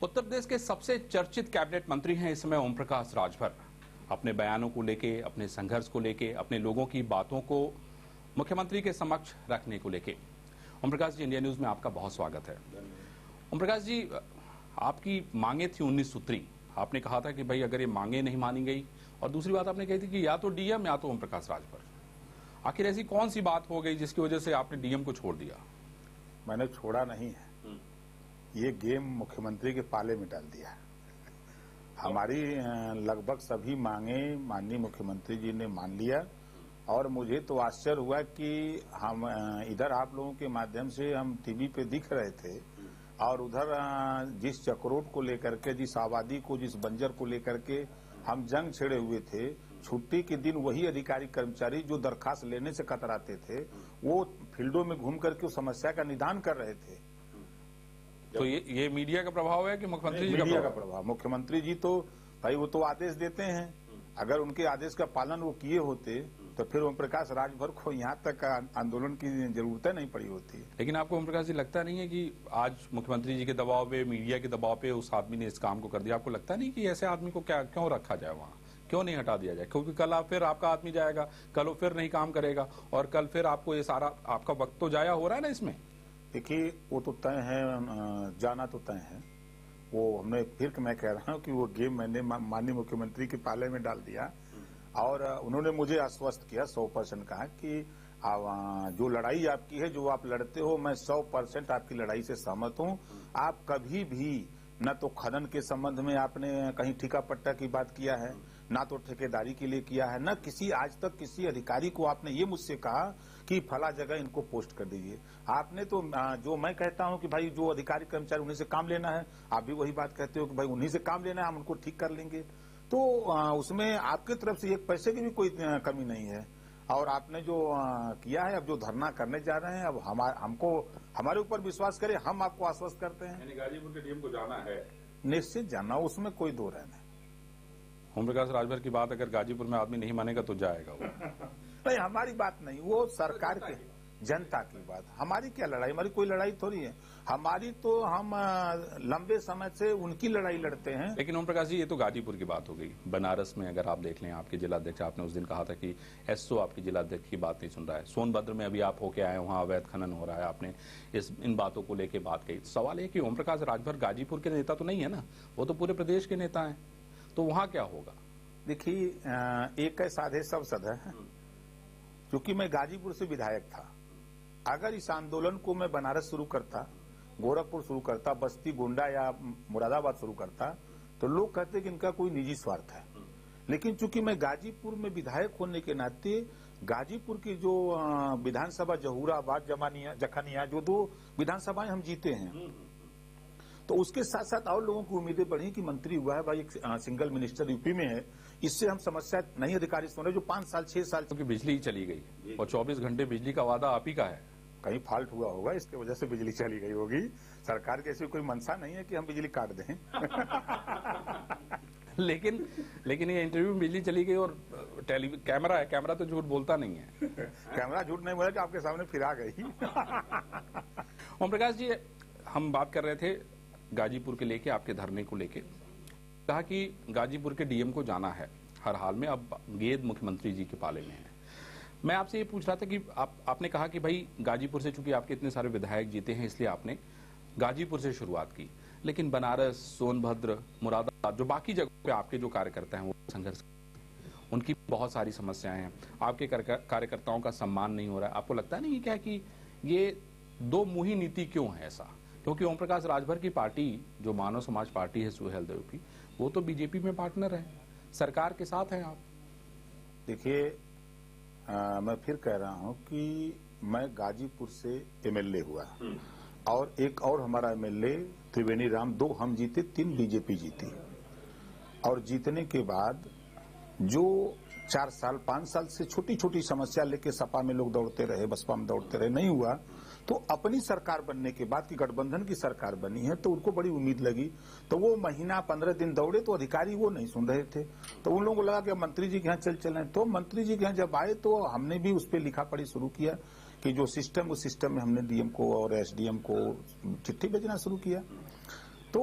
उत्तर प्रदेश के सबसे चर्चित कैबिनेट मंत्री हैं इस समय ओम प्रकाश राजभर। अपने बयानों को लेके, अपने संघर्ष को लेके, अपने लोगों की बातों को मुख्यमंत्री के समक्ष रखने को लेके। ओम प्रकाश जी, इंडिया न्यूज में आपका बहुत स्वागत है। ओम प्रकाश जी, आपकी मांगे थी 19 सूत्री। आपने कहा था कि भाई अगर ये मांगे नहीं मानी गई, और दूसरी बात आपने कही थी कि या तो डीएम या तो ओम प्रकाश राजभर। आखिर ऐसी कौन सी बात हो गई जिसकी वजह से आपने डीएम को छोड़ दिया? मैंने छोड़ा नहीं है, ये गेम मुख्यमंत्री के पाले में डाल दिया। हमारी लगभग सभी मांगे माननीय मुख्यमंत्री जी ने मान लिया, और मुझे तो आश्चर्य हुआ कि हम इधर आप लोगों के माध्यम से हम टीवी पे दिख रहे थे, और उधर जिस चक्रोट को लेकर के, जिस आबादी को, जिस बंजर को लेकर के हम जंग छेड़े हुए थे, छुट्टी के दिन वही अधिकारी कर्मचारी जो दरखास्त लेने से कतराते थे, वो फील्डों में घूम करके उस समस्या का निदान कर रहे थे। तो ये मीडिया का प्रभाव है कि मुख्यमंत्री जी मीडिया का प्रभाव? मुख्यमंत्री जी तो भाई वो तो आदेश देते हैं, अगर उनके आदेश का पालन वो किए होते तो फिर ओम प्रकाश राजभर को यहाँ तक आंदोलन की जरूरत नहीं पड़ी होती। लेकिन आपको ओम प्रकाश जी लगता नहीं है कि आज मुख्यमंत्री जी के दबाव पे, मीडिया के दबाव पे उस आदमी ने इस काम को कर दिया? आपको लगता नहीं कि ऐसे आदमी को क्यों रखा जाए वहाँ, क्यों नहीं हटा दिया जाए? क्योंकि कल फिर आपका आदमी जाएगा, कल वो फिर नहीं काम करेगा, और कल फिर आपको ये सारा आपका वक्त तो जाया हो रहा है ना इसमें। देखिए, वो तो तय है, जाना तो तय है। वो हमने फिर मैं कह रहा हूँ कि वो गेम मैंने माननीय मुख्यमंत्री के पाले में डाल दिया, और उन्होंने मुझे आश्वस्त किया 100% कहा कि जो लड़ाई आपकी है, जो आप लड़ते हो, मैं 100% आपकी लड़ाई से सहमत हूँ। आप कभी भी न तो खनन के संबंध में आपने कहीं ठेका पट्टा की बात किया है, ना तो ठेकेदारी के लिए किया है, न किसी आज तक किसी अधिकारी को आपने ये मुझसे कहा कि फला जगह इनको पोस्ट कर दीजिए। आपने तो जो मैं कहता हूं कि भाई जो अधिकारी कर्मचारी उन्हीं से काम लेना है, आप भी वही बात कहते हो कि भाई उन्हीं से काम लेना है, हम उनको ठीक कर लेंगे। तो उसमें आपके तरफ से एक पैसे की भी कोई कमी नहीं है। और आपने जो किया है, अब जो धरना करने जा रहे हैं, अब हमको हमारे ऊपर विश्वास करें, हम आपको आश्वस्त करते हैं। गाजीपुर के डीएम को जाना है, निश्चित जाना, उसमें कोई दो राय नहीं। ओम प्रकाश राजभर की बात अगर गाजीपुर में आदमी नहीं मानेगा तो जाएगा वो। नहीं, हमारी बात नहीं, वो सरकार के, जनता की बात। हमारी क्या लड़ाई? हमारी कोई लड़ाई थोड़ी है। हमारी तो हम लंबे समय से उनकी लड़ाई लड़ते हैं। लेकिन ओम प्रकाश जी, ये तो गाजीपुर की बात हो गई। बनारस में अगर आप देख लें, आपके जिलाध्यक्ष, आपने उस दिन कहा था कि एसओ आपके जिलाध्यक्ष की बात नहीं सुन रहा है। सोनभद्र में अभी आप होके आए, वहां अवैध खनन हो रहा है, आपने इन बातों को लेकर बात कही। सवाल है कि ओम प्रकाश राजभर गाजीपुर के नेता तो नहीं है ना, वो तो पूरे प्रदेश के नेता है, तो वहां क्या होगा? देखिए, एक है साधे सब सदा है। क्योंकि मैं गाजीपुर से विधायक था, अगर इस आंदोलन को मैं बनारस शुरू करता, गोरखपुर शुरू करता, बस्ती, गोंडा या मुरादाबाद शुरू करता, तो लोग कहते कि इनका कोई निजी स्वार्थ है। लेकिन चूंकि मैं गाजीपुर में विधायक होने के नाते, गाजीपुर की जो विधानसभा जहूराबाद, जखनिया, जो 2 विधानसभाएं हम जीते हैं, तो उसके साथ साथ और लोगों की उम्मीदें बढ़ी कि मंत्री हुआ है भाई, एक सिंगल मिनिस्टर यूपी में है, इससे हम समस्या नहीं अधिकारी सुन रहे जो 5 साल 6 साल क्योंकि बिजली चली गई और 24 घंटे बिजली का वादा आप ही का है। कहीं फॉल्ट हुआ होगा, इसके वजह से बिजली चली गई होगी। सरकार की ऐसी कोई मंशा नहीं है कि हम बिजली काट दें। लेकिन ये इंटरव्यू में बिजली चली गई, और कैमरा है, कैमरा तो झूठ बोलता नहीं है। कैमरा झूठ नहीं बोला कि आपके सामने फिर आ गई। ओम प्रकाश जी, हम बात कर रहे थे गाजीपुर के लेके, आपके धरने को लेके। कहा कि गाजीपुर के डीएम को जाना है हर हाल में, अब गेंद मुख्यमंत्री जी के पाले में है। मैं आपसे ये पूछ रहा था कि आपने कहा कि भाई गाजीपुर से, चूंकि आपके इतने सारे विधायक जीते हैं, इसलिए आपने गाजीपुर से शुरुआत की। लेकिन बनारस, सोनभद्र, मुरादाबाद, जो बाकी जगहों पे आपके जो कार्यकर्ता हैं वो संघर्ष, उनकी बहुत सारी समस्याएं हैं, आपके कार्यकर्ताओं का सम्मान नहीं हो रहा है। आपको लगता नहीं क्या कि ये 2 मुही नीति क्यों है ऐसा? क्योंकि ओम प्रकाश राजभर की पार्टी, जो मानव समाज पार्टी है, सुहेल देव की, वो तो बीजेपी में पार्टनर है, सरकार के साथ हैं आप। देखिए, मैं फिर कह रहा हूं कि मैं गाजीपुर से एमएलए हुआ, और एक और हमारा एमएलए त्रिवेणी राम, 2 हम जीते, 3 बीजेपी जीती। और जीतने के बाद जो 4 साल 5 साल से छोटी छोटी समस्या लेके सपा में लोग दौड़ते रहे, बसपा में दौड़ते रहे, नहीं हुआ, तो अपनी सरकार बनने के बाद, की गठबंधन की सरकार बनी है, तो उनको बड़ी उम्मीद लगी। तो वो महीना 15 दिन दौड़े, तो अधिकारी वो नहीं सुन रहे थे, तो उन लोगों को लगा कि मंत्री जी के यहाँ चलें। तो मंत्री जी के यहाँ जब आए, तो हमने भी उस पर लिखा पढ़ी शुरू किया कि जो सिस्टम, उस सिस्टम में हमने डीएम को और एसडीएम को चिट्ठी भेजना शुरू किया। तो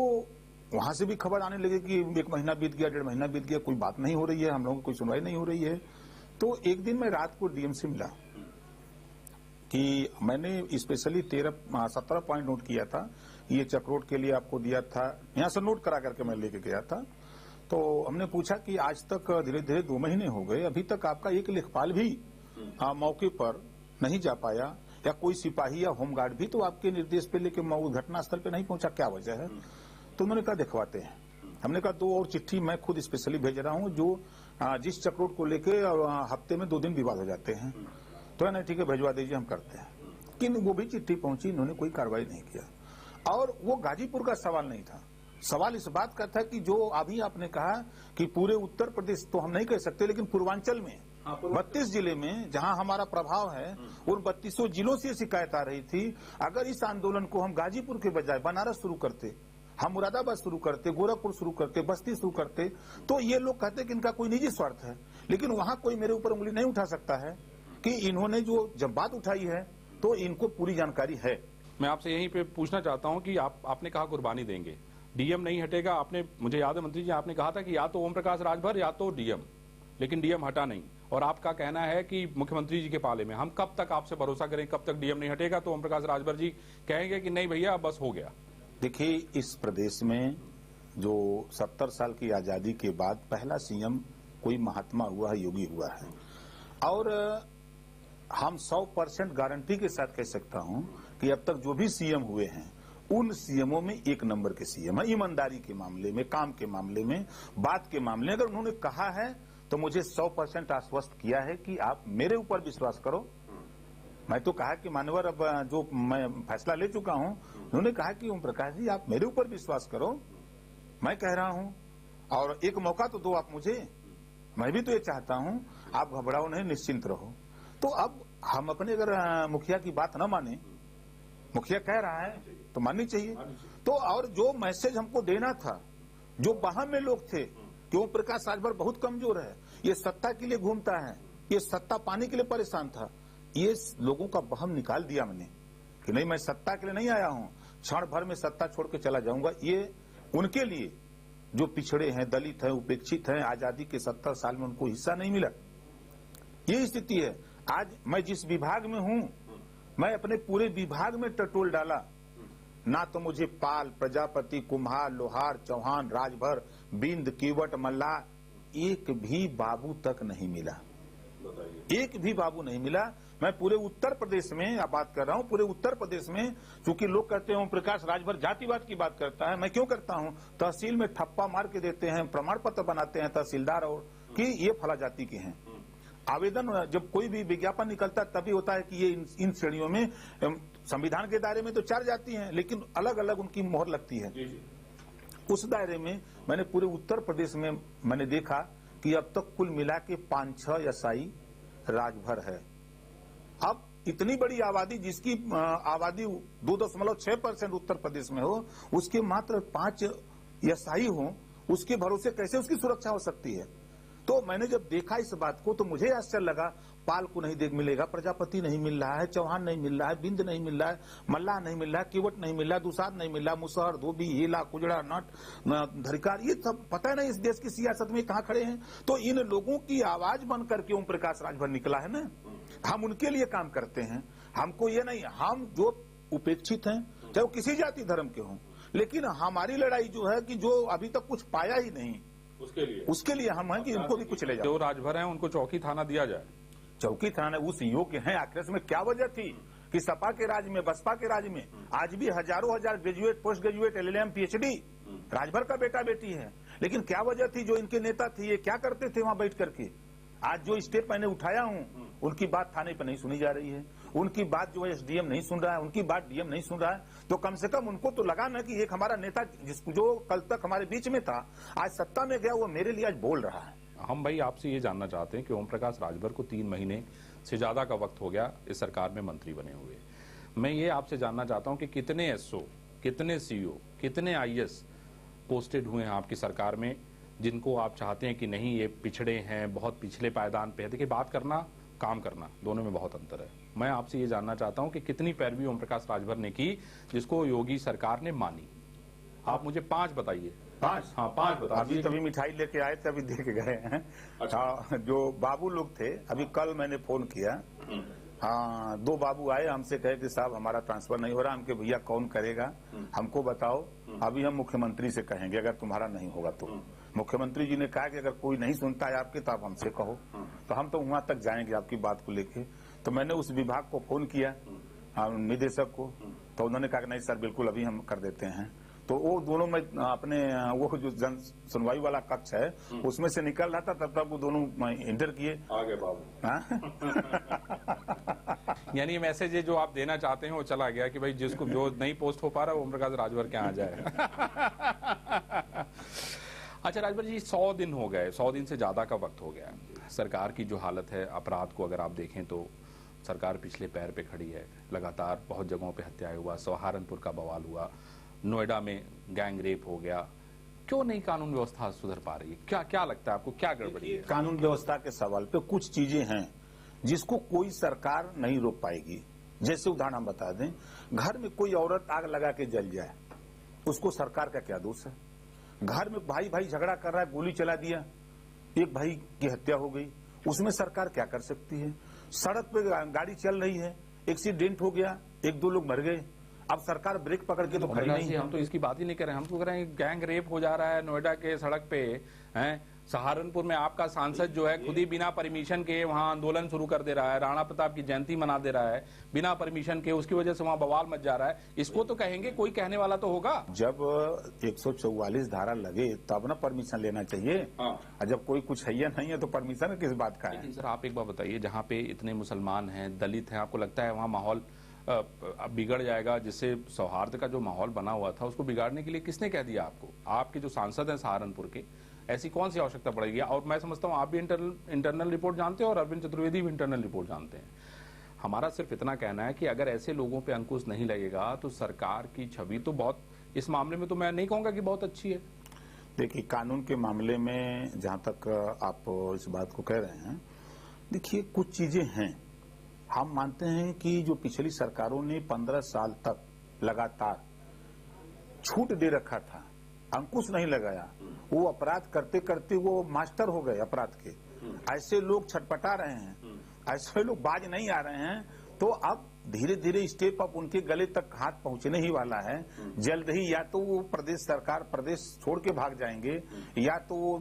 वहां से भी खबर आने लगी कि 1 महीना बीत गया, 1.5 महीना बीत गया, कोई बात नहीं हो रही है, हम लोगों को कोई सुनवाई नहीं हो रही है। तो एक दिन मैं रात को डीएम से मिला कि मैंने स्पेशली 17 पॉइंट नोट किया था, ये चक्रोट के लिए आपको दिया था, यहां से नोट करा करके मैं लेके गया था। तो हमने पूछा कि आज तक धीरे धीरे 2 महीने हो गए, अभी तक आपका एक लेखपाल भी मौके पर नहीं जा पाया, या कोई सिपाही या होमगार्ड भी तो आपके निर्देश पे लेके घटनास्थल पे नहीं पहुंचा, क्या वजह है? तो उन्होंने कहा दिखवाते हैं। हमने कहा 2 और चिट्ठी मैं खुद स्पेशली भेज रहा हूं, जो जिस चक्रोट को लेके हफ्ते में 2 दिन विवाद हो जाते हैं। तो नहीं, ठीक है, भिजवा दीजिए, हम करते हैं। लेकिन वो भी चिट्ठी पहुंची, इन्होंने कोई कार्रवाई नहीं किया। और वो गाजीपुर का सवाल नहीं था, सवाल इस बात का था कि जो अभी आपने कहा कि पूरे उत्तर प्रदेश तो हम नहीं कह सकते, लेकिन पूर्वांचल में 32 जिले में जहां हमारा प्रभाव है, उन 32 जिलों से शिकायत आ रही थी। अगर इस आंदोलन को हम गाजीपुर के बजाय बनारस शुरू करते, हम मुरादाबाद शुरू करते, गोरखपुर शुरू करते, बस्ती शुरू करते, तो ये लोग कहते कि इनका कोई निजी स्वार्थ है। लेकिन वहां कोई मेरे ऊपर उंगली नहीं उठा सकता है कि इन्होंने जो जब बात उठाई है तो इनको पूरी जानकारी है। मैं आपसे यहीं पे पूछना चाहता हूं कि आपने कहा कुर्बानी देंगे, डीएम नहीं हटेगा। आपने, मुझे याद है मंत्री जी, आपने कहा था कि या तो ओम प्रकाश राजभर या तो डीएम, लेकिन डीएम हटा नहीं। और आपका कहना है कि मुख्यमंत्री जी के पाले में हम कब तक आपसे भरोसा करें, कब तक डीएम नहीं हटेगा? तो ओम प्रकाश राजभर जी कहेंगे कि नहीं भैया बस हो गया। देखिए, इस प्रदेश में जो 70 साल की आजादी के बाद पहला सीएम कोई महात्मा हुआ है, योगी हुआ है। और हम 100% गारंटी के साथ कह सकता हूं कि अब तक जो भी सीएम हुए हैं, उन सीएमओं में 1 नंबर के सीएम है। ईमानदारी के मामले में, काम के मामले में, बात के मामले में अगर उन्होंने कहा है तो मुझे 100% आश्वस्त किया है कि आप मेरे ऊपर विश्वास करो। मैं तो कहा कि मानवर, अब जो मैं फैसला ले चुका हूं, उन्होंने कहा कि ओम प्रकाश जी आप मेरे ऊपर विश्वास करो, मैं कह रहा हूं, और एक मौका तो दो आप मुझे, मैं भी तो ये चाहता हूं, आप घबराओ नहीं, निश्चिंत रहो। तो अब हम अपने अगर मुखिया की बात न माने, मुखिया कह रहा है तो माननी चाहिए। तो और जो मैसेज हमको देना था, जो वहां में लोग थे कि ओम प्रकाश राजभर बहुत कमजोर है, ये सत्ता के लिए घूमता है, ये सत्ता पाने के लिए परेशान था, ये लोगों का बहम निकाल दिया मैंने कि नहीं, मैं सत्ता के लिए नहीं आया हूं, क्षण भर में सत्ता छोड़ के चला जाऊंगा। ये उनके लिए जो पिछड़े हैं, दलित हैं, उपेक्षित हैं, आजादी के 70 साल में उनको हिस्सा नहीं मिला, ये स्थिति है। आज मैं जिस विभाग में हूं, मैं अपने पूरे विभाग में टटोल डाला, ना तो मुझे पाल, प्रजापति, कुम्हार, लोहार, चौहान, राजभर, बिंद, कीवट, मल्ला, एक भी बाबू तक नहीं मिला, एक भी बाबू नहीं मिला। मैं पूरे उत्तर प्रदेश में अब बात कर रहा हूं, पूरे उत्तर प्रदेश में, क्योंकि लोग कहते हैं ओम प्रकाश राजभर जातिवाद की बात करता है, मैं क्यों करता हूं? तहसील में ठप्पा मार के देते हैं, प्रमाण पत्र बनाते हैं तहसीलदार और कि ये फला जाति के हैं। आवेदन जब कोई भी विज्ञापन निकलता है तभी होता है कि ये इन श्रेणियों में, संविधान के दायरे में तो 4 जाति हैं, लेकिन अलग अलग उनकी मोहर लगती है। उस दायरे में मैंने पूरे उत्तर प्रदेश में मैंने देखा कि अब तक कुल मिला के 5-6 एसआई राजभर है। अब इतनी बड़ी आबादी, जिसकी आबादी 2.6% उत्तर प्रदेश में हो, उसके मात्र 5 एसआई हो, उसके भरोसे कैसे उसकी सुरक्षा हो सकती है? तो मैंने जब देखा इस बात को तो मुझे आश्चर्य लगा, पाल को नहीं मिलेगा, प्रजापति नहीं मिल रहा है, चौहान नहीं मिल रहा है, बिंद नहीं मिल रहा है, मल्ला नहीं मिल रहा है, किवट नहीं मिल रहा है, दुसार नहीं मिल रहा, मुसहर, धोबी, हेला, कुजड़ा, नट, धरिकार, ये सब पता है ना इस देश की सियासत में कहाँ खड़े हैं। तो इन लोगों की आवाज बन करके ओम प्रकाश राजभर निकला है ना, हम उनके लिए काम करते हैं। हमको ये नहीं, हम जो उपेक्षित हैं, चाहे वो किसी जाति धर्म के हों, लेकिन हमारी लड़ाई जो है कि जो अभी तक कुछ पाया ही नहीं, उसके लिए हम हैं कि इनको भी कुछ ले जाओ। जो राजभर हैं उनको चौकी थाना दिया जाए। चौकी थाना उस योग्य हैं? आखिर में क्या वजह थी कि सपा के राज में, बसपा के राज में आज भी हजारों हजार graduate, post graduate, LLM, PhD Rajbhar का बेटा बेटी है, लेकिन क्या वजह थी? जो इनके नेता थे ये क्या करते थे वहां बैठ करके? आज जो स्टेप मैंने उठाया हूं, उनकी बात थाने पर नहीं सुनी जा रही है, उनकी बात जो है SDM नहीं सुन रहा है, उनकी बात DM नहीं सुन रहा है। तो कम से कम उनको तो लगा ना कि एक हमारा नेता जो कल तक हमारे बीच में था, आज सत्ता में गया, वो मेरे लिए आज बोल रहा है। हम भाई आपसे ये जानना चाहते हैं कि ओम प्रकाश राजभर को 3 महीने से ज्यादा का वक्त हो गया इस सरकार में मंत्री बने हुए। मैं ये आपसे जानना चाहता हूं कि कितने SO, कितने CO, कितने IS पोस्टेड हुए हैं आपकी सरकार में, जिनको आप चाहते हैं कि नहीं ये पिछड़े हैं, बहुत पिछले पायदान पे है। देखिए, बात करना, काम करना, दोनों में बहुत अंतर है। मैं आपसे ये जानना चाहता हूं कि कितनी पैरवी ओम प्रकाश राजभर ने की जिसको योगी सरकार ने मानी। आप मुझे 5 बताइए। 5? हाँ 5 बता अभी तभी मिठाई लेके आए थे, अभी दे के गए हैं। अच्छा। हाँ, जो बाबू लोग थे, अभी कल मैंने फोन किया। हाँ, 2 बाबू आए, हमसे कहे कि साहब हमारा ट्रांसफर नहीं हो रहा। हमके भैया कौन करेगा, हमको बताओ। अभी हम मुख्यमंत्री से कहेंगे अगर तुम्हारा नहीं होगा तो। मुख्यमंत्री जी ने कहा कि अगर कोई नहीं सुनता है आपके तो आप हमसे कहो। तो हम तो वहां तक जाएंगे आपकी बात को लेके। तो मैंने उस विभाग को फोन किया, निदेशक को, तो उन्होंने कहा कि नहीं सर बिल्कुल अभी हम कर देते हैं। तो वो दोनों में अपने वो जो जन सुनवाई वाला कक्ष है उसमें से निकल रहा था, तब तक वो दोनों इंटर किए। आगे बाबू। यानी मैसेज जो आप देना चाहते हैं वो चला गया कि भाई जिसको जो नहीं पोस्ट हो पा रहा है ओम प्रकाश राजभर के यहाँ आ जाए। अच्छा राजभर जी, 100 दिन हो गए, 100 दिन से ज्यादा का वक्त हो गया। सरकार की जो हालत है, अपराध को अगर आप देखें तो सरकार पिछले पैर पे खड़ी है। लगातार बहुत जगहों पे हत्याएं हुआ, सहारनपुर का बवाल हुआ, नोएडा में गैंग रेप हो गया। क्यों नहीं कानून व्यवस्था सुधर पा रही है? क्या लगता है आपको, क्या गड़बड़ी है? कानून व्यवस्था के सवाल पे कुछ चीजें हैं जिसको कोई सरकार नहीं रोक पाएगी। जैसे उदाहरण हम बता दें, घर में कोई औरत आग लगा के जल जाए, उसको सरकार का क्या दोष है? घर में भाई भाई झगड़ा कर रहा है, गोली चला दिया, एक भाई की हत्या हो गई, उसमें सरकार क्या कर सकती है? सड़क पे गाड़ी चल रही है, एक्सीडेंट हो गया, 1-2 लोग मर गए, अब सरकार ब्रेक पकड़ के तो खड़ी नहीं है। हम तो इसकी बात ही नहीं कर रहे हैं, हम तो कह रहे हैं गैंग रेप हो जा रहा है नोएडा के सड़क पे हैं। सहारनपुर में आपका सांसद जो है खुद ही बिना परमिशन के वहां आंदोलन शुरू कर दे रहा है, राणा प्रताप की जयंती मना दे रहा है बिना परमिशन के, उसकी वजह से वहां बवाल मच जा रहा है। इसको तो कहेंगे, कोई कहने वाला तो होगा। जब 144 धारा लगे तब ना परमिशन लेना चाहिए। और जब कोई कुछ है या नहीं है तो परमिशन किस बात का है? सर आप एक बात बताइए, जहाँ पे इतने मुसलमान हैं, दलित हैं, आपको लगता है वहाँ माहौल बिगड़ जाएगा? जिससे सौहार्द का जो माहौल बना हुआ था उसको बिगाड़ने के लिए किसने कह दिया आपको? आपके जो सांसद हैं सहारनपुर के, ऐसी कौन सी आवश्यकता पड़ेगी? और मैं समझता हूँ आप भी इंटरनल रिपोर्ट जानते हैं और अरविंद चतुर्वेदी भी इंटरनल रिपोर्ट जानते हैं। हमारा सिर्फ इतना कहना है कि अगर ऐसे लोगों पे अंकुश नहीं लगेगा तो सरकार की छवि तो बहुत, इस मामले में तो मैं नहीं कहूंगा कि बहुत अच्छी है। देखिए, कानून के मामले में जहां तक आप इस बात को कह रहे हैं, देखिए कुछ चीजें हैं। हम मानते हैं कि जो पिछली सरकारों ने 15 साल तक लगातार छूट दे रखा था, अंकुश नहीं लगाया, वो अपराध करते करते वो मास्टर हो गए अपराध के। ऐसे लोग छटपटा रहे हैं, ऐसे लोग बाज नहीं आ रहे हैं। तो अब धीरे धीरे स्टेप अप उनके गले तक हाथ पहुंचने ही वाला है। जल्द ही या तो वो प्रदेश सरकार प्रदेश छोड़ के भाग जाएंगे या तो वो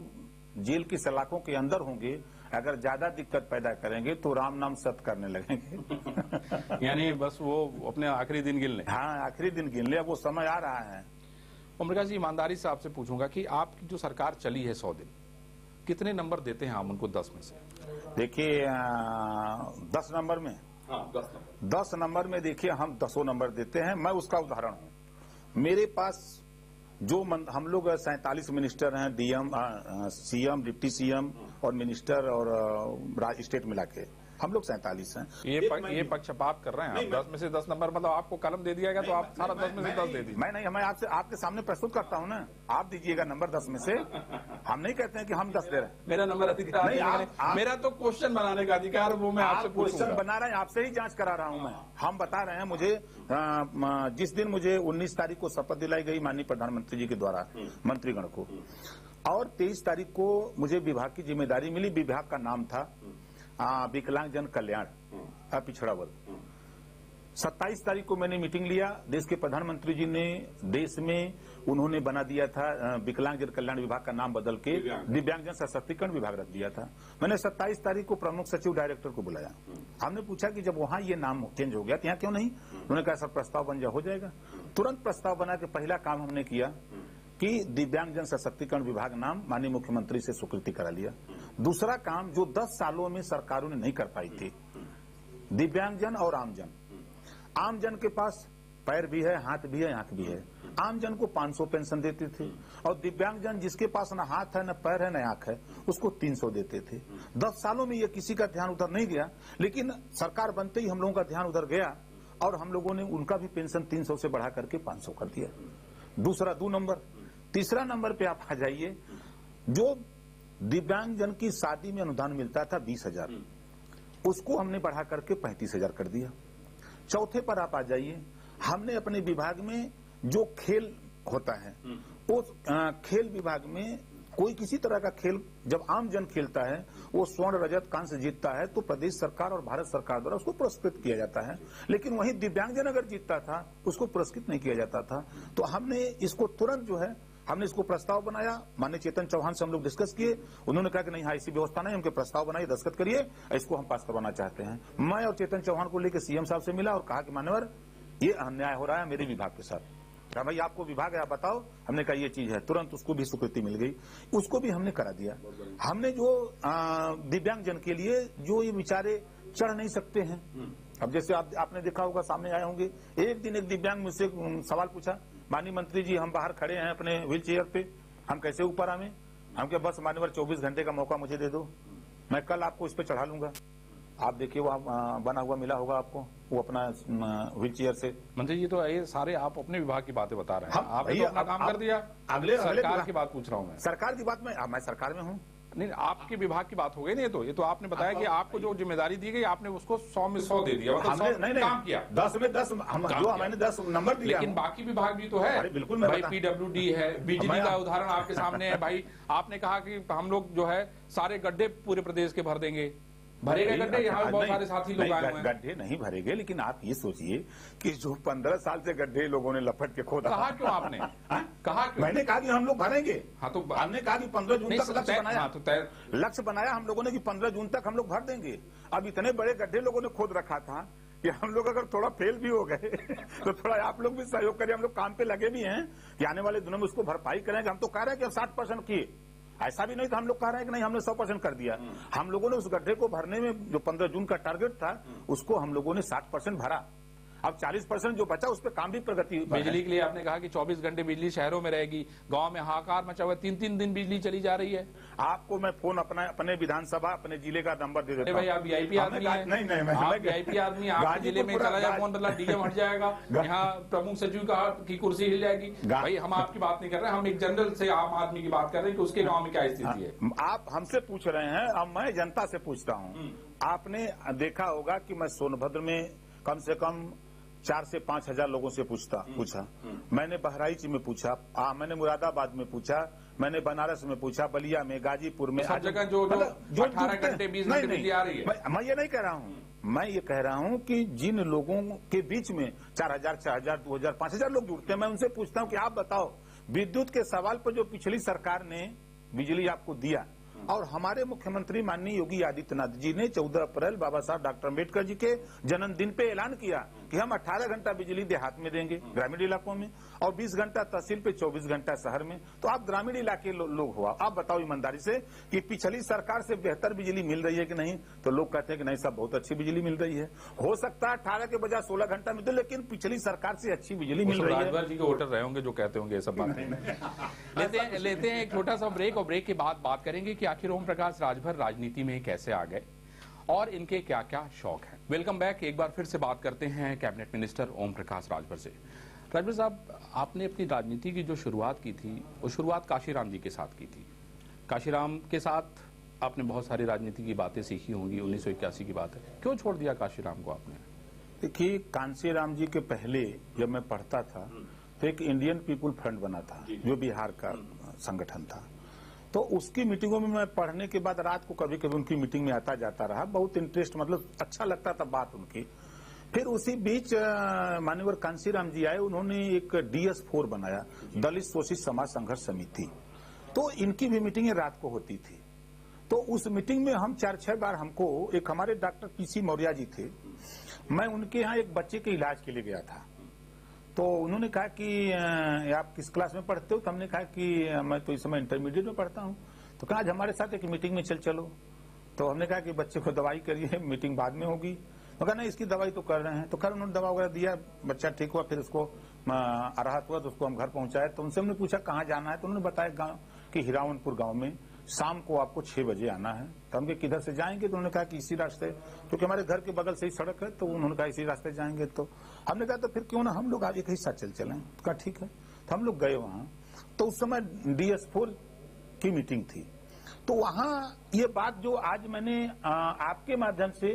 जेल की सलाखों के अंदर होंगे। अगर ज्यादा दिक्कत पैदा करेंगे तो राम नाम सत करने लगेंगे। यानी बस वो अपने आखिरी दिन गिन ले। हाँ, आखिरी दिन गिन ले, वो समय आ रहा है। ओम प्रकाश जी, ईमानदारी से आपसे पूछूंगा कि आपकी जो सरकार चली है 100 दिन, कितने नंबर देते हैं हम उनको 10 में से? देखिए 10 नंबर में, हाँ 10 नंबर में देखिए हम 10 नंबर देते हैं। मैं उसका उदाहरण हूं। मेरे पास जो हम लोग 47 मिनिस्टर हैं, डीएम, सीएम, डिप्टी सीएम और मिनिस्टर और स्टेट मिला के हम लोग 47 हैं। ये पक्षपात कर रहे हैं आप। 10 में से 10 नंबर, मतलब आपको कलम दे दिया गया तो आप सारा 10 में से 10 दे दीजिए। मैं नहीं, मैं आपके सामने प्रस्तुत करता हूं ना, आप दीजिएगा नंबर 10 में से। हम नहीं कहते हैं कि हम 10 दे रहे हैं। मेरा नंबर अधिकार नहीं, मेरा तो क्वेश्चन बनाने का अधिकार, वो मैं आपसे क्वेश्चन बना रहे हैं, आपसे ही जांच करा रहा हूं मैं। हम बता रहे हैं, मुझे जिस दिन मुझे 19 तारीख को शपथ दिलाई गई माननीय प्रधानमंत्री जी के द्वारा मंत्रीगण को, और 23 तारीख को मुझे विभाग की जिम्मेदारी मिली। विभाग का नाम था विकलांग जन कल्याण पिछड़ा वर्ग। 27 तारीख को मैंने मीटिंग लिया। देश के प्रधानमंत्री जी ने देश में उन्होंने बना दिया था विकलांग जन कल्याण विभाग का नाम बदल के दिव्यांग जन सशक्तिकरण विभाग रख दिया था। मैंने 27 तारीख को प्रमुख सचिव डायरेक्टर को बुलाया। हमने पूछा कि जब वहां ये नाम चेंज हो गया तो यहाँ क्यों नहीं? उन्होंने कहा सर प्रस्ताव बन जा, हो जाएगा। तुरंत प्रस्ताव बना के पहला काम हमने किया कि दिव्यांग जन सशक्तिकरण विभाग नाम माननीय मुख्यमंत्री से स्वीकृति करा लिया। दूसरा काम जो 10 सालों में सरकारों ने नहीं कर पाई थी, दिव्यांगजन और आमजन। आमजन के पास पैर भी है, हाथ भी है, आंख भी है। आमजन को 500 पेंशन देते थे और दिव्यांगजन जिसके पास न हाथ है, न पैर है, न आंख है, उसको 300 देते थे। 10 सालों में ये किसी का ध्यान उधर नहीं गया, लेकिन सरकार बनते ही हम लोगों का ध्यान उधर गया और हम लोगों ने उनका भी पेंशन 300 से बढ़ा करके 500 कर दिया। दूसरा 2 नंबर। तीसरा नंबर पे आप आ जाइए, जो दिव्यांगजन की शादी में अनुदान मिलता था 20,000, उसको हमने बढ़ा करके 35,000 कर दिया। चौथे पर आप आ जाइए, हमने अपने विभाग में जो खेल होता है, वो खेल विभाग में कोई किसी तरह का खेल जब आम जन खेलता है, वो स्वर्ण रजत कांस्य जीतता है तो प्रदेश सरकार और भारत सरकार द्वारा उसको पुरस्कृत किया जाता है। लेकिन वहीं दिव्यांगजन अगर जीतता था उसको पुरस्कृत नहीं किया जाता था। तो हमने इसको तुरंत जो है हमने इसको प्रस्ताव बनाया, माननीय चेतन चौहान से हम लोग डिस्कस किए। उन्होंने कहा कि नहीं, हाँ ऐसी व्यवस्था नहीं, हमके प्रस्ताव बनाइए, दस्तखत करिए, इसको हम पास करवाना चाहते हैं। मैं और चेतन चौहान को लेकर सीएम साहब से मिला और कहा कि मान्यवर ये अन्याय हो रहा है मेरे विभाग के साथ। कहा भाई आपको विभाग है, आप बताओ। हमने कहा ये चीज है, तुरंत उसको भी स्वीकृति मिल गई, उसको भी हमने करा दिया। हमने जो दिव्यांगजन के लिए जो ये बेचारे चढ़ नहीं सकते हैं, अब जैसे आपने देखा होगा, सामने आए होंगे, एक दिन एक दिव्यांग मुझसे सवाल पूछा, माननीय मंत्री जी हम बाहर खड़े हैं अपने व्हील चेयर पे, हम कैसे ऊपर आवे? हम क्या बस मान्यवर 24 घंटे का मौका मुझे दे दो, मैं कल आपको इस पे चढ़ा लूंगा। आप देखिए वो बना हुआ मिला होगा आपको, वो अपना व्हील चेयर से। मंत्री जी तो ये सारे आप अपने विभाग की बातें बता रहे हैं, आपने तो अपना काम कर दिया। अगले सरकार की बात पूछ रहा हूँ मैं। सरकार की बात में, मैं सरकार में हूँ। नहीं, आपके विभाग की बात हो गई नहीं, ये तो आपने बताया कि आपको जो जिम्मेदारी दी गई आपने उसको 100 में 100 दे दिया, मतलब 100 नहीं काम किया, 10 में 10 मैंने 10 नंबर दिया। लेकिन बाकी विभाग भी तो है बिल्कुल, भाई, PWD है, बिजली का उदाहरण आपके सामने है भाई। आपने कहा कि हम लोग जो है सारे गड्ढे पूरे प्रदेश के भर देंगे, भरेगा गड्ढे? यहाँ बहुत सारे साथी लोग आए हुए हैं। गड्ढे नहीं भरेंगे, लेकिन आप ये सोचिए कि जो 15 साल से गड्ढे लोगों ने लपट के खोदा। कहा क्यों आपने? कहा क्यों? मैंने कहा कि हम लोग भरेंगे। हाँ तो हमने कहा कि 15 जून तक लक्ष्य बनाया। हाँ, तो लक्ष्य बनाया हम लोगों ने कि 15 जून तक हम लोग भर देंगे। अब इतने बड़े गड्ढे लोगों ने खोद रखा था कि हम लोग अगर थोड़ा फेल भी हो गए तो थोड़ा आप लोग भी सहयोग करिए। हम लोग काम पे लगे भी हैं कि आने वाले दिनों में उसको भरपाई करेंगे। हम तो कह रहे हैं कि 60% किए, ऐसा भी नहीं था हम लोग कह रहे हैं कि नहीं हमने 100% कर दिया। हम लोगों ने उस गड्ढे को भरने में जो 15 जून का टारगेट था उसको हम लोगों ने 60% भरा। अब 40% जो बचा उस पर काम भी प्रगति। बिजली के लिए आपने कहा कि 24 घंटे बिजली शहरों में रहेगी, गांव में हाहाकार मचा हुआ, 3-3 दिन बिजली चली जा रही है। आपको मैं फोन अपने विधानसभा अपने जिले का नंबर दे देता हूं। भाई आप VIP आदमी हैं। नहीं आप VIP आदमी, आपके जिले में चला जाए फोन, मतलब डीएम हट जाएगा, यहाँ प्रमुख सचिव की कुर्सी हिल जाएगी। भाई हम आपकी बात नहीं कर रहे, हम एक जनरल से आम आदमी की बात कर रहे हैं कि उसके गाँव में क्या स्थिति है। आप हमसे पूछ रहे हैं, अब मैं जनता से पूछता हूँ। आपने देखा होगा कि मैं सोनभद्र में कम से कम 4 से 5 हजार लोगों से पूछा। मैंने बहराइच में पूछा, मैंने मुरादाबाद में पूछा, मैंने बनारस में पूछा, बलिया में, गाजीपुर में, सब जगह जो 18 घंटे 20 घंटे बिजली आ रही है। मैं ये नहीं कह रहा हूँ, मैं ये कह रहा हूँ कि जिन लोगों के बीच में 4000, 6000, 2000, 5000 लोग जुड़ते हैं, मैं उनसे पूछता हूँ कि आप बताओ विद्युत के सवाल पर जो पिछली सरकार ने बिजली आपको दिया और हमारे मुख्यमंत्री माननीय योगी आदित्यनाथ जी ने 14 अप्रैल बाबा साहब डॉक्टर अम्बेडकर जी के जन्मदिन पे ऐलान किया कि हम 18 घंटा बिजली देहात में देंगे, ग्रामीण इलाकों में, और 20 घंटा तहसील पे, 24 घंटा शहर में। तो आप ग्रामीण इलाके लोग हुआ, आप बताओ ईमानदारी से कि पिछली सरकार से बेहतर बिजली मिल रही है कि नहीं? तो लोग कहते हैं कि नहीं साहब बहुत अच्छी बिजली मिल रही है। हो सकता है 18 के बजाय 16 घंटा मिलते, लेकिन पिछली सरकार से अच्छी बिजली मिल रही है। राजभर जी के वोटर रहे होंगे जो कहते होंगे ये सब बातें। लेते हैं एक छोटा सा ब्रेक, और ब्रेक के बाद बात करेंगे कि आखिर ओम प्रकाश राजभर राजनीति में कैसे आ गए और इनके क्या क्या शौक हैं। Welcome back. एक बार फिर से बात करते हैं कैबिनेट मिनिस्टर ओम प्रकाश राजभर से। राजभर साहब, आपने अपनी राजनीति की जो शुरुआत की थी वो शुरुआत काशीराम जी के साथ की थी। काशीराम के साथ आपने बहुत सारी राजनीति की बातें सीखी होंगी। 1981 की बात है, क्यों छोड़ दिया काशीराम को आपने? देखिए, कांशीराम जी के पहले जब मैं पढ़ता था तो एक इंडियन पीपुल फ्रंट बना था जो बिहार का संगठन था। तो उसकी मीटिंगों में मैं पढ़ने के बाद रात को कभी कभी उनकी मीटिंग में आता जाता रहा। बहुत इंटरेस्ट, मतलब अच्छा लगता था बात उनकी। फिर उसी बीच माननीय कांशीराम जी आए, उन्होंने एक DS4 बनाया, दलित शोषित समाज संघर्ष समिति। तो इनकी भी मीटिंगें रात को होती थी। तो उस मीटिंग में हम 4-6 बार, हमको एक हमारे डॉक्टर PC मौर्य जी थे, मैं उनके यहाँ एक बच्चे के इलाज के लिए गया था। तो उन्होंने कहा कि आप किस क्लास में पढ़ते हो? तो हमने कहा कि मैं तो इस समय इंटरमीडिएट में पढ़ता हूँ। तो कहा आज हमारे साथ एक मीटिंग में चलो। तो हमने कहा कि बच्चे को दवाई करिए, मीटिंग बाद में होगी। तो कहा नहीं, इसकी दवाई तो कर रहे हैं। तो खैर उन्होंने दवा वगैरह दिया, बच्चा ठीक हुआ। फिर उसको राहत हुआ तो उसको हम घर पहुंचाए। तो उनसे हमने पूछा कहाँ जाना है? तो उन्होंने बताया गाँव कि हिरावनपुर गाँव में शाम को आपको 6 बजे आना है। तो हमने किधर से जाएंगे? तो उन्होंने कहा कि इसी रास्ते, क्योंकि हमारे घर के बगल से ही सड़क है। तो उन्होंने कहा इसी रास्ते जाएंगे। तो हमने कहा तो फिर क्यों ना हम लोग आगे कहीं साथ चलें। कहा ठीक है। तो हम लोग गए वहां। तो उस समय DS4 की मीटिंग थी। तो वहां ये बात जो आज मैंने आपके माध्यम से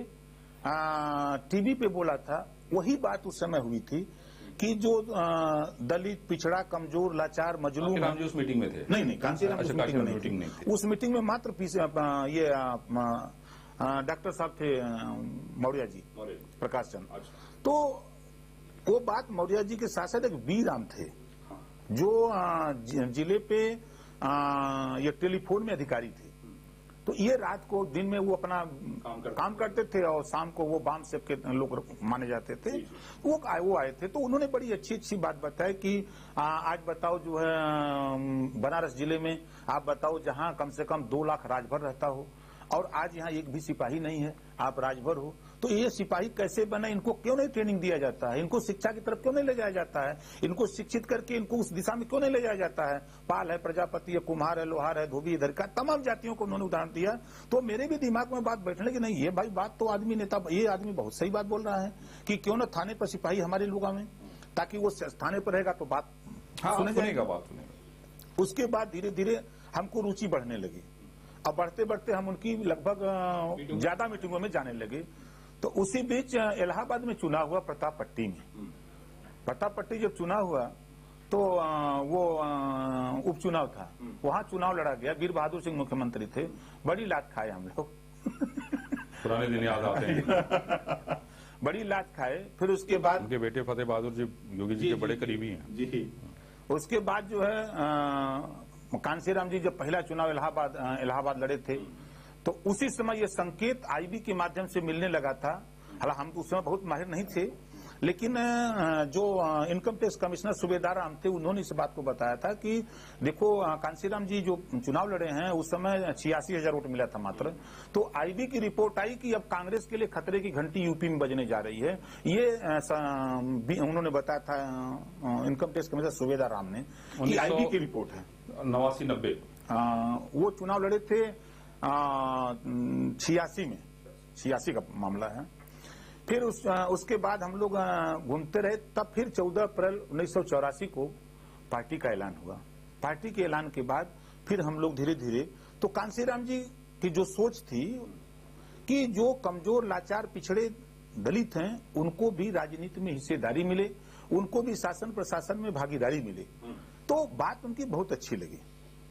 TV पे बोला था, वही बात उस समय हुई थी कि जो दलित, पिछड़ा, कमजोर, लाचार, मजलूम, राम जी उस मीटिंग में थे? नहीं, कांसीराम उस मीटिंग में नहीं थे। उस मीटिंग में मात्र ये डॉक्टर साहब थे मौर्य जी, प्रकाश चंद्र। तो वो बात मौर्य जी के साथ साथ एक बी राम थे जो जिले पे ये टेलीफोन में अधिकारी थे। तो ये रात को, दिन में वो अपना काम करते थे और शाम को वो बाम सेब के लोग माने जाते थे। वो आए थे तो उन्होंने बड़ी अच्छी बात बताई कि आज बताओ जो है बनारस जिले में आप बताओ जहां कम से कम 2 लाख राजभर रहता हो और आज यहाँ एक भी सिपाही नहीं है, आप राजभर हो, तो ये सिपाही कैसे बने? इनको क्यों नहीं ट्रेनिंग दिया जाता है? इनको शिक्षा की तरफ क्यों नहीं ले जाया जाता है? इनको शिक्षित करके इनको उस दिशा में क्यों नहीं ले जाया जाता है? पाल है, प्रजापति है, कुम्हार है, लोहार है, धोबी, इधर का तमाम जातियों को उन्होंने उदाहरण दिया। तो मेरे भी दिमाग में बात बैठने की नहीं, ये भाई बात तो आदमी नेता, ये आदमी बहुत सही बात बोल रहा है कि क्यों न थाने पर सिपाही हमारे लोगों में, ताकि वो थाने पर रहेगा तो बात सुनेगा, बात सुनेगा। उसके बाद धीरे धीरे हमको रुचि बढ़ने लगी। अब बढ़ते बढ़ते हम उनकी लगभग ज्यादा मीटिंगों में जाने लगे। तो उसी बीच इलाहाबाद में चुनाव हुआ, प्रतापपट्टी में। प्रतापपट्टी जब चुनाव हुआ तो वो उपचुनाव था, वहां चुनाव लड़ा गया। वीर बहादुर सिंह मुख्यमंत्री थे, बड़ी लात खाए हम लोग। पुराने दिन याद आते हैं। बड़ी लात खाए। फिर उसके बाद उनके बेटे फतेह बहादुर जी योगी जी के बड़े करीबी हैं जी। उसके बाद जो है कांसीराम जी जब पहला चुनाव इलाहाबाद लड़े थे तो उसी समय ये संकेत आईबी के माध्यम से मिलने लगा था। हालांकि हम उस समय बहुत माहिर नहीं थे, लेकिन जो इनकम टैक्स कमिश्नर सूबेदार राम थे उन्होंने इस बात को बताया था कि देखो कांसीराम जी जो चुनाव लड़े हैं उस समय 86,000 वोट मिला था मात्र। तो आईबी की रिपोर्ट आई कि अब कांग्रेस के लिए खतरे की घंटी यूपी में बजने जा रही है। ये उन्होंने बताया था इनकम टैक्स कमिश्नर सूबेदार राम ने कि आईबी की रिपोर्ट है। 89-90 वो चुनाव लड़े थे 86 में, 86 का मामला है। फिर उसके बाद हम लोग घूमते रहे। तब फिर 14 अप्रैल 1984 को पार्टी का ऐलान हुआ। पार्टी के ऐलान के बाद फिर हम लोग धीरे धीरे, तो कांसीराम जी की जो सोच थी कि जो कमजोर, लाचार, पिछड़े दलित हैं उनको भी राजनीति में हिस्सेदारी मिले, उनको भी शासन प्रशासन में भागीदारी मिले, तो बात उनकी बहुत अच्छी लगी।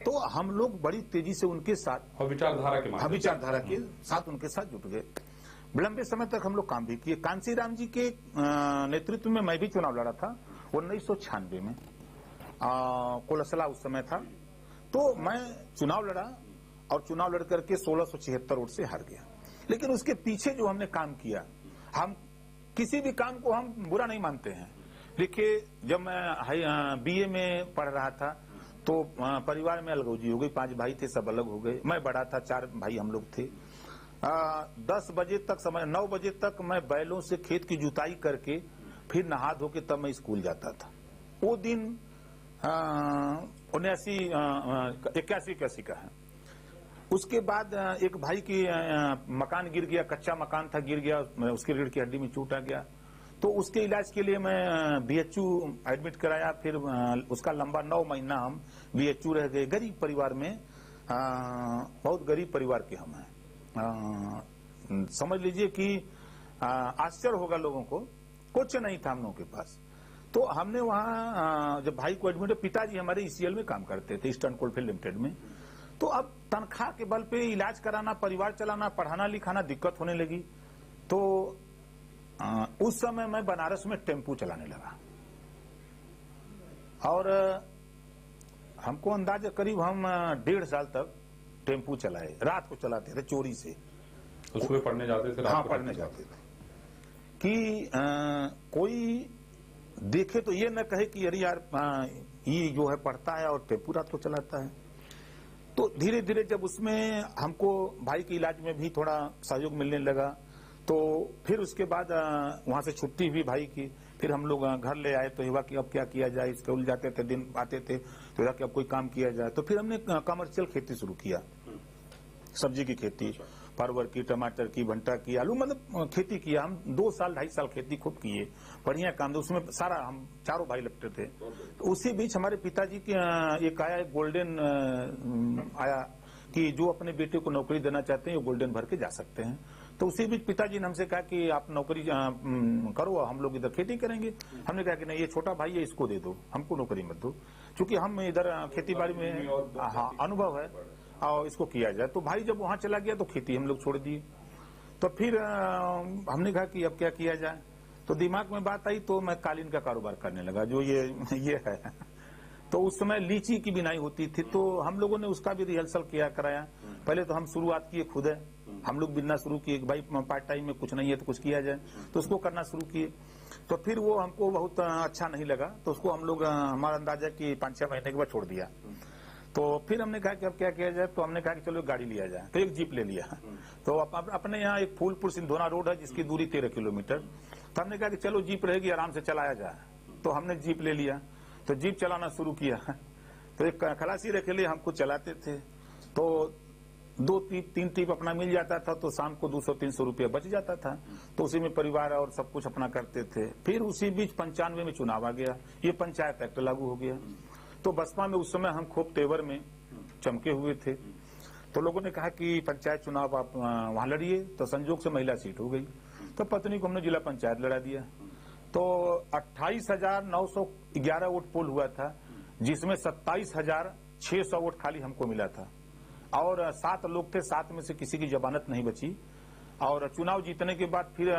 तो हम लोग बड़ी तेजी से उनके साथ विचारधारा के साथ उनके साथ जुट गए। लंबे समय तक हम लोग काम भी किए। कांसीराम जी के नेतृत्व में मैं भी चुनाव लड़ा था 1996 में। कोलसला उस समय था। तो मैं चुनाव लड़ा और चुनाव लड़ करके 1676 वोट से हार गया। लेकिन उसके पीछे जो हमने काम किया, हम किसी भी काम को हम बुरा नहीं मानते हैं। देखिए, जब मैं बीए में पढ़ रहा था तो परिवार में अलगौजी हो गई। 5 भाई थे, सब अलग हो गए। मैं बड़ा था, 4 भाई हम लोग थे। 10 बजे तक समय 9 बजे तक मैं बैलों से खेत की जुताई करके फिर नहा धो के तब मैं स्कूल जाता था। वो दिन 81 का है। उसके बाद एक भाई की मकान गिर गया, कच्चा मकान था, गिर गया, उसके रीढ़ की हड्डी में चोट आ गया। तो उसके इलाज के लिए मैं बीएचयू एडमिट कराया। फिर उसका लंबा 9 महीना हम बीएचयू रह गए। गरीब परिवार में, बहुत गरीब परिवार के हम हैं। समझ लीजिए कि आश्चर्य होगा लोगों को, कुछ नहीं था हम लोगों के पास। तो हमने वहां जब भाई को एडमिट, पिताजी हमारे ईसीएल में काम करते थे, ईस्टर्न कोलफील्ड लिमिटेड में। तो अब तनख्वाह के बल पे इलाज कराना, परिवार चलाना, पढ़ाना लिखाना दिक्कत होने लगी। तो उस समय मैं बनारस में टेम्पू चलाने लगा और हमको अंदाजा करीब हम 1.5 साल तक टेम्पू चलाए। रात को चलाते थे चोरी से। उसमें पढ़ने जाते थे? हाँ, पढ़ने जाते थे कि कोई देखे तो ये न कहे कि अरे यार ये जो है पढ़ता है और टेम्पू रात को चलाता है। तो धीरे धीरे जब उसमें हमको भाई के इलाज में भी थोड़ा सहयोग मिलने लगा, तो फिर उसके बाद वहां से छुट्टी हुई भाई की। फिर हम लोग घर ले आए तो हुआ कि अब क्या किया जाए। स्कूल जाते थे, दिन आते थे, तो हुआ कि अब कोई काम किया जाए। तो फिर हमने कमर्शियल खेती शुरू किया, सब्जी की खेती, परवल की, टमाटर की, भंटा की, आलू, मतलब खेती किया। हम 2 साल 2.5 साल खेती खूब किए, बढ़िया काम। उसमें सारा हम चारों भाई लपटे थे। तो उसी बीच हमारे पिताजी के एक आया, एक गोल्डन आया कि जो अपने बेटे को नौकरी देना चाहते हैं वो गोल्डन भर के जा सकते हैं। तो उसी बीच पिताजी ने हमसे कहा कि आप नौकरी करो, हम लोग इधर खेती करेंगे। हमने कहा कि नहीं, ये छोटा भाई है, इसको दे दो, हमको नौकरी मत दो, क्योंकि हम इधर खेती बाड़ी में अनुभव है और इसको किया जाए। तो भाई जब वहां चला गया तो खेती हम लोग छोड़ दिए। तो फिर हमने कहा कि अब क्या किया जाए, तो दिमाग में बात आई तो मैं कालीन का कारोबार करने लगा, जो ये है। तो उस समय लीची की बिनाई होती थी, तो हम लोगों ने उसका भी रिहर्सल किया कराया। पहले तो हम शुरुआत किए खुद है, हम लोग बिनना शुरू किए, भाई पार्ट टाइम में कुछ नहीं है तो कुछ किया जाए, तो उसको करना शुरू किए। तो फिर वो हमको बहुत अच्छा नहीं लगा, तो उसको हम लोग हमारा अंदाजा कि 5-6 महीने के बाद छोड़ दिया। तो फिर हमने कहा कि अब क्या किया जाए, तो हमने कहा कि चलो गाड़ी लिया जाए, तो एक जीप ले लिया। तो अपने यहाँ एक फूलपुर सिंधोना रोड है जिसकी दूरी 13 किलोमीटर, तो हमने कहा कि चलो जीप रहेगी, आराम से चलाया जाए। तो हमने जीप ले लिया, तो जीप चलाना शुरू किया। तो एक खलासी रखे लिए हमको चलाते थे, तो 2-3 टिप अपना मिल जाता था, तो शाम को 200-300 रुपया बच जाता था, तो उसी में परिवार और सब कुछ अपना करते थे। फिर उसी बीच 95 में चुनाव आ गया, ये पंचायत एक्ट लागू हो गया। तो बसपा में उस समय हम खूब तेवर में चमके हुए थे, तो लोगों ने कहा कि पंचायत चुनाव आप वहां लड़िए, तो संजोग से महिला सीट हो गई। तो पत्नी को हमने जिला पंचायत लड़ा दिया। तो 28,911 वोट पोल हुआ था, जिसमें 27,600 वोट खाली हमको मिला था, और 7 लोग थे, 7 में से किसी की जमानत नहीं बची। और चुनाव जीतने के बाद फिर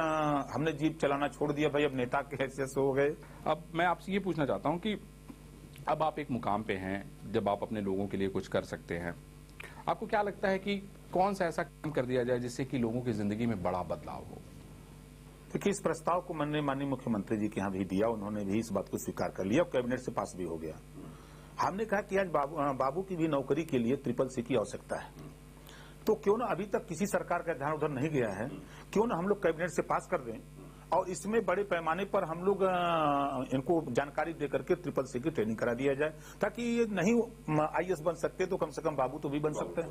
हमने जीप चलाना छोड़ दिया, भाई अब नेता के हैसियत से हो गए। अब मैं आपसे ये पूछना चाहता हूं कि अब आप एक मुकाम पे हैं जब आप अपने लोगों के लिए कुछ कर सकते हैं, आपको क्या लगता है कि कौन सा ऐसा काम कर दिया जाए जिससे कि लोगों की जिंदगी में बड़ा बदलाव हो? देखिए, इस प्रस्ताव को मैंने माननीय मुख्यमंत्री जी के यहाँ भी दिया, उन्होंने भी इस बात को स्वीकार कर लिया, कैबिनेट से पास भी हो गया। हमने कहा कि आज बाबू की भी नौकरी के लिए CCC की आवश्यकता है, तो क्यों ना, अभी तक किसी सरकार का ध्यान उधर नहीं गया है, क्यों ना हम लोग कैबिनेट से पास कर दें और इसमें बड़े पैमाने पर हम लोग इनको जानकारी दे करके CCC की ट्रेनिंग करा दिया जाए, ताकि ये नहीं IAS बन सकते तो कम से कम बाबू तो भी बन सकते हैं।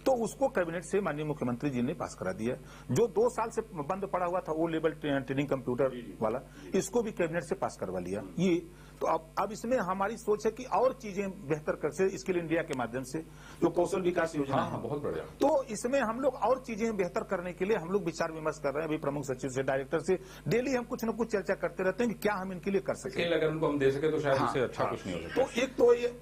तो उसको कैबिनेट से माननीय मुख्यमंत्री जी ने पास करा दिया। जो 2 साल से बंद पड़ा हुआ था वो लेवल ट्रेनिंग कंप्यूटर वाला, इसको भी कैबिनेट से पास करवा लिया। ये तो अब इसमें हमारी सोच है कि और चीजें बेहतर कर से स्किल इंडिया के माध्यम से जो कौशल विकास योजना है, बहुत बढ़िया, तो इसमें हम लोग और चीजें बेहतर करने के लिए हम लोग विचार विमर्श कर रहे हैं। अभी प्रमुख सचिव से, डायरेक्टर से डेली हम कुछ न कुछ चर्चा करते रहते हैं कि क्या हम इनके लिए कर सके। अगर उनको हम दे सके तो शायद इससे अच्छा कुछ नहीं हो सकता। तो एक तो ये,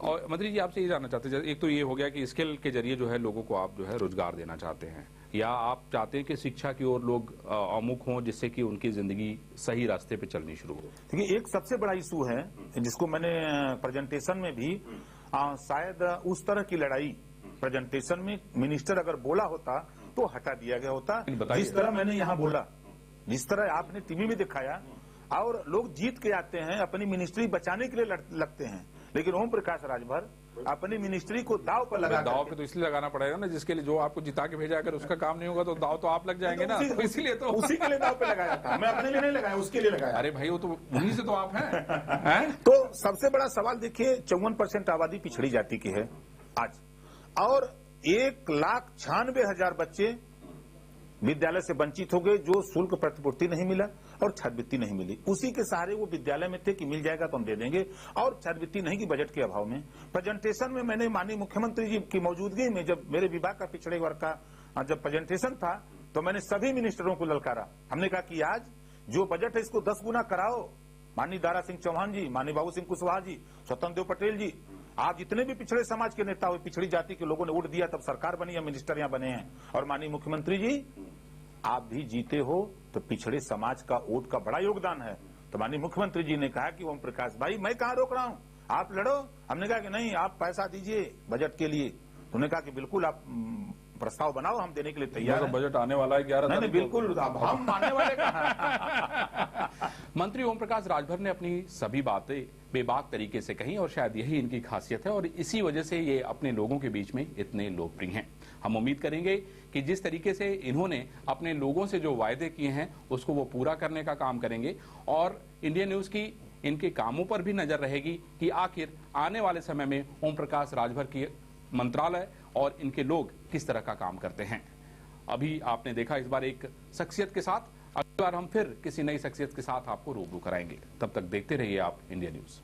और मंत्री जी आपसे ये जानना चाहते हैं, एक तो ये हो गया कि स्किल के जरिए जो है लोगों को आप जो है रोजगार देना चाहते हैं, या आप चाहते हैं कि शिक्षा की ओर लोग अमुख हों जिससे कि उनकी जिंदगी सही रास्ते पे चलनी शुरू हो? देखिए, एक सबसे बड़ा इशू है जिसको मैंने प्रेजेंटेशन में भी शायद उस तरह की लड़ाई प्रेजेंटेशन में मिनिस्टर अगर बोला होता तो हटा दिया गया होता, जिस तरह मैंने यहाँ बोला, जिस तरह आपने टीवी में दिखाया। और लोग जीत के आते हैं, अपनी मिनिस्ट्री बचाने के लिए लगते हैं, लेकिन ओम प्रकाश राजभर अपनी मिनिस्ट्री को दाव पर लगा, दाव पे तो इसलिए लगाना पड़ेगा ना, जिसके लिए जो आपको जिता के भेजा, अगर उसका काम नहीं होगा तो दाव तो आप लग जाएंगे ना, तो इसीलिए तो उसी के लिए दाव पे लगाया था, मैं अपने लिए नहीं लगाया, उसके लिए लगाया। अरे भाई, वो तो उन्हीं से तो आप हैं। तो सबसे बड़ा सवाल देखिए, 54% आबादी पिछड़ी जाति की है आज, और 1,96,000 बच्चे विद्यालय से वंचित हो गए, जो शुल्क प्रतिपूर्ति नहीं मिला और छात्रवृत्ति नहीं मिली। उसी के सहारे वो विद्यालय में थे कि मिल जाएगा तो हम दे देंगे, और छात्रवृत्ति नहीं की बजट के अभाव में। प्रेजेंटेशन में मैंने माननीय मुख्यमंत्री जी की मौजूदगी में, जब मेरे विभाग का पिछड़े वर्ग का जब प्रेजेंटेशन था, तो मैंने सभी मिनिस्टरों को ललकारा। हमने कहा कि आज जो बजट है इसको 10 गुना कराओ। माननीय दारा सिंह चौहान जी, माननीय बाबू सिंह कुशवाहा जी, स्वतंत्र देव पटेल जी, आप जितने भी पिछड़े समाज के नेता हुए, पिछड़ी जाति के लोगों ने वोट दिया, तब सरकार बनी है, मिनिस्टर यहाँ बने हैं। और माननीय मुख्यमंत्री जी, आप भी जीते हो तो पिछड़े समाज का वोट का बड़ा योगदान है। तो माननीय मुख्यमंत्री जी ने कहा कि ओम प्रकाश भाई, मैं कहाँ रोक रहा हूँ, आप लड़ो। हमने कहा कि नहीं, आप पैसा दीजिए बजट के लिए। उन्होंने कहा कि बिल्कुल आप प्रस्ताव बनाओ, हम देने के लिए तैयार हैं। बजट आने वाला है 11 तारीख को। बिल्कुल, हम मानने वाले कहाँ। मंत्री ओम प्रकाश राजभर ने अपनी सभी बातें बेबाक तरीके से कही, और शायद यही इनकी खासियत है, और इसी वजह से ये अपने लोगों के बीच में इतने लोकप्रिय हैं। हम उम्मीद करेंगे कि जिस तरीके से इन्होंने अपने लोगों से जो वायदे किए हैं उसको वो पूरा करने का काम करेंगे, और इंडिया न्यूज की इनके कामों पर भी नजर रहेगी कि आखिर आने वाले समय में ओम प्रकाश राजभर की मंत्रालय और इनके लोग किस तरह का काम करते हैं। अभी आपने देखा इस बार एक शख्सियत के साथ, अगली बार हम फिर किसी नई शख्सियत के साथ आपको रूबरू कराएंगे। तब तक देखते रहिए आप इंडिया न्यूज।